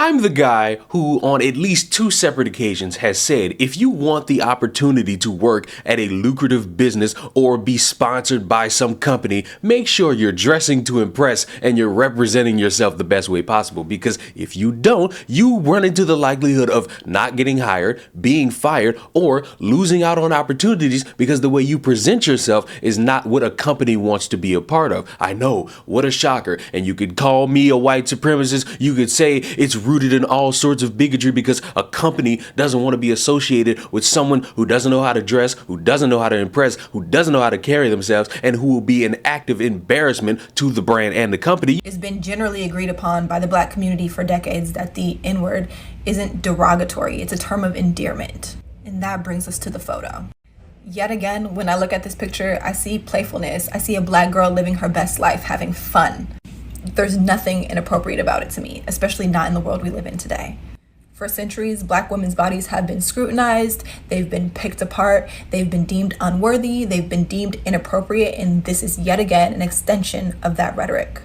I'm the guy who, on at least 2 separate occasions, has said if you want the opportunity to work at a lucrative business or be sponsored by some company, make sure you're dressing to impress and you're representing yourself the best way possible. Because if you don't, you run into the likelihood of not getting hired, being fired, or losing out on opportunities because the way you present yourself is not what a company wants to be a part of. I know, what a shocker. And you could call me a white supremacist. You could say it's rooted in all sorts of bigotry because a company doesn't want to be associated with someone who doesn't know how to dress, who doesn't know how to impress, who doesn't know how to carry themselves, and who will be an active embarrassment to the brand and the company. It's been generally agreed upon by the Black community for decades that the N-word isn't derogatory, it's a term of endearment. And that brings us to the photo. Yet again, when I look at this picture, I see playfulness. I see a Black girl living her best life, having fun. There's nothing inappropriate about it to me, especially not in the world we live in today. For centuries, Black women's bodies have been scrutinized, they've been picked apart, they've been deemed unworthy, they've been deemed inappropriate, and this is yet again an extension of that rhetoric.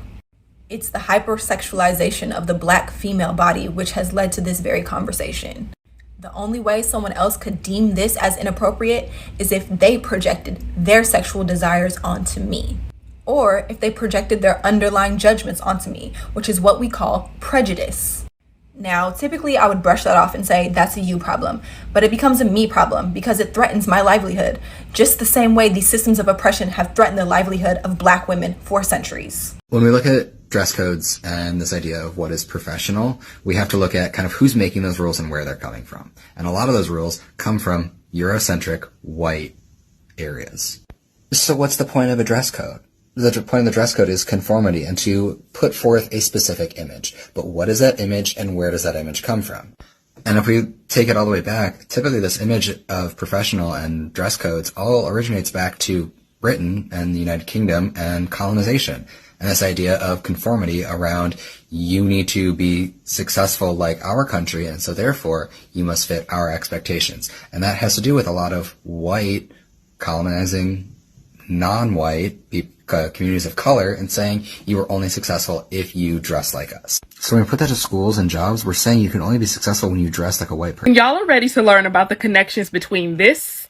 It's the hypersexualization of the Black female body which has led to this very conversation. The only way someone else could deem this as inappropriate is if they projected their sexual desires onto me, or if they projected their underlying judgments onto me, which is what we call prejudice. Now, typically I would brush that off and say that's a you problem, but it becomes a me problem because it threatens my livelihood, just the same way these systems of oppression have threatened the livelihood of Black women for centuries. When we look at dress codes and this idea of what is professional, we have to look at kind of who's making those rules and where they're coming from. And a lot of those rules come from Eurocentric white areas. So what's the point of a dress code? The point of the dress code is conformity and to put forth a specific image. But what is that image and where does that image come from? And if we take it all the way back, typically this image of professional and dress codes all originates back to Britain and the United Kingdom and colonization. And this idea of conformity around you need to be successful like our country, and so therefore you must fit our expectations. And that has to do with a lot of white colonizing non-white communities of color and saying you are only successful if you dress like us. So when we put that to schools and jobs, we're saying you can only be successful when you dress like a white person. Y'all are ready to learn about the connections between this,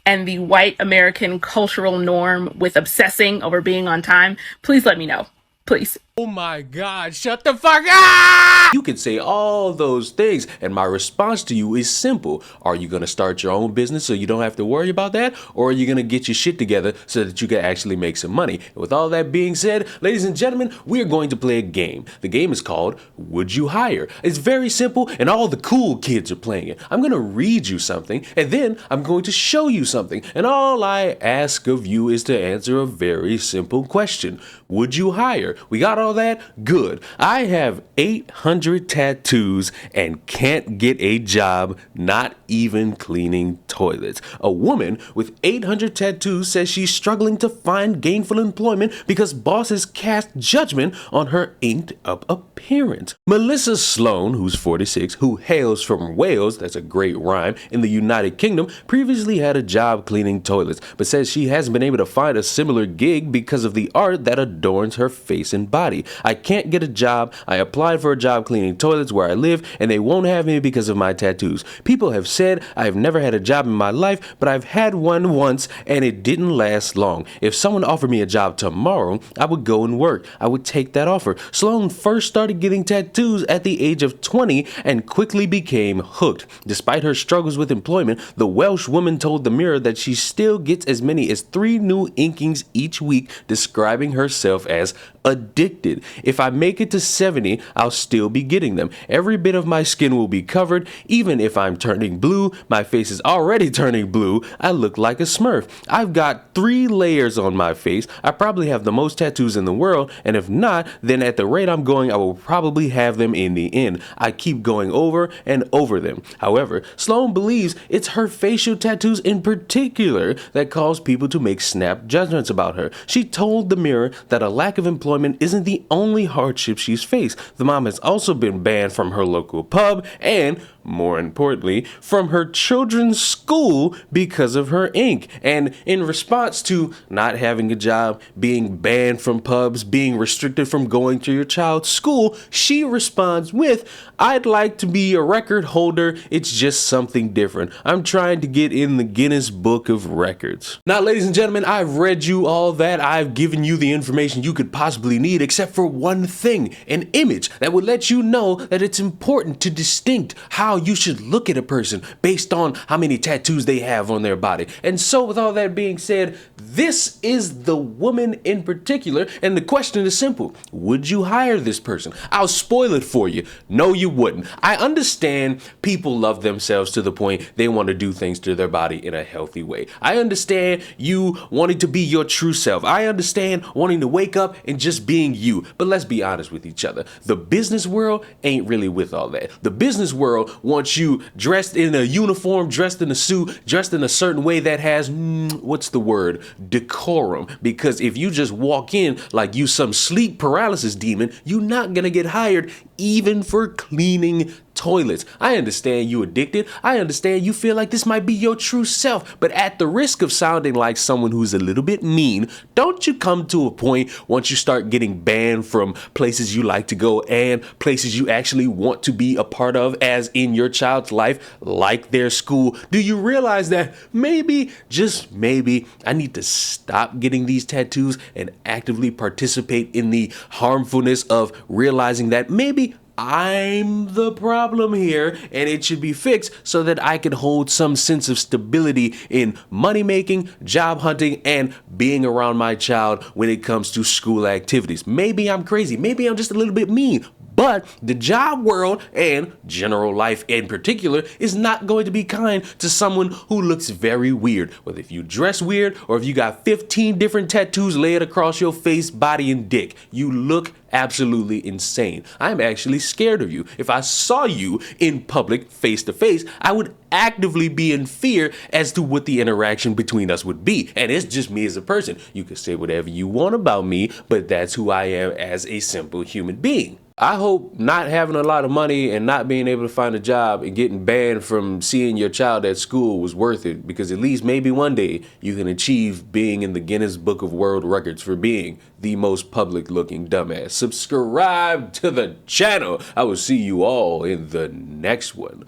and the white American cultural norm with obsessing over being on time. Please let me know. Please. Oh my God, shut the fuck up! You can say all those things, and my response to you is simple. Are you gonna start your own business so you don't have to worry about that? Or are you gonna get your shit together so that you can actually make some money? And with all that being said, ladies and gentlemen, we are going to play a game. The game is called Would You Hire? It's very simple, and all the cool kids are playing it. I'm gonna read you something, and then I'm going to show you something. And all I ask of you is to answer a very simple question. Would you hire? We got all that? Good. I have 800 tattoos and can't get a job, not even cleaning toilets. A woman with 800 tattoos says she's struggling to find gainful employment because bosses cast judgment on her inked up appearance. Melissa Sloan, who's 46, who hails from Wales, that's a great rhyme, in the United Kingdom, previously had a job cleaning toilets, but says she hasn't been able to find a similar gig because of the art that adorns her face and body. I can't get a job. I applied for a job cleaning toilets where I live, and they won't have me because of my tattoos. People have said I have never had a job in my life, but I've had one once, and it didn't last long. If someone offered me a job tomorrow, I would go and work. I would take that offer. Sloan first started getting tattoos at the age of 20 and quickly became hooked. Despite her struggles with employment, the Welsh woman told the Mirror that she still gets as many as 3 new inkings each week, describing herself as addicted. If I make it to 70, I'll still be getting them. Every bit of my skin will be covered. Even if I'm turning blue, my face is already turning blue. I look like a Smurf. I've got 3 layers on my face. I probably have the most tattoos in the world, and if not, then at the rate I'm going, I will probably have them in the end. I keep going over and over them. However, Sloan believes it's her facial tattoos in particular that cause people to make snap judgments about her. She told the Mirror that a lack of employment isn't the only hardship she's faced. The mom has also been banned from her local pub and more importantly, from her children's school because of her ink. And in response to not having a job, being banned from pubs, being restricted from going to your child's school, she responds with, "I'd like to be a record holder. It's just something different. I'm trying to get in the Guinness Book of Records." Now, ladies and gentlemen, I've read you all that. I've given you the information you could possibly need, except for one thing, an image that would let you know that it's important to distinct how you should look at a person based on how many tattoos they have on their body. And so, with all that being said, this is the woman in particular, and the question is simple. Would you hire this person? I'll spoil it for you. No, you wouldn't. I understand people love themselves to the point they want to do things to their body in a healthy way. I understand you wanting to be your true self. I understand wanting to wake up and just being you. But let's be honest with each other. The business world ain't really with all that. The business world wants you dressed in a uniform, dressed in a suit, dressed in a certain way that has, what's the word? Decorum. Because if you just walk in like you some sleep paralysis demon, you're not gonna get hired even for cleaning toilets. I understand you addicted. I understand you feel like this might be your true self, but at the risk of sounding like someone who's a little bit mean, don't you come to a point once you start getting banned from places you like to go and places you actually want to be a part of, as in your child's life, like their school, do you realize that maybe, just maybe, I need to stop getting these tattoos and actively participate in the harmfulness of realizing that maybe I'm the problem here and it should be fixed so that I can hold some sense of stability in money making, job hunting, and being around my child when it comes to school activities. Maybe I'm crazy. Maybe I'm just a little bit mean. But the job world and general life in particular is not going to be kind to someone who looks very weird. Whether if you dress weird or if you got 15 different tattoos laid across your face, body, and dick, you look absolutely insane. I'm actually scared of you. If I saw you in public face to face, I would actively be in fear as to what the interaction between us would be. And it's just me as a person. You can say whatever you want about me, but that's who I am as a simple human being. I hope not having a lot of money and not being able to find a job and getting banned from seeing your child at school was worth it, because at least maybe one day you can achieve being in the Guinness Book of World Records for being the most public looking dumbass. Subscribe to the channel. I will see you all in the next one.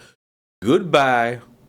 Goodbye.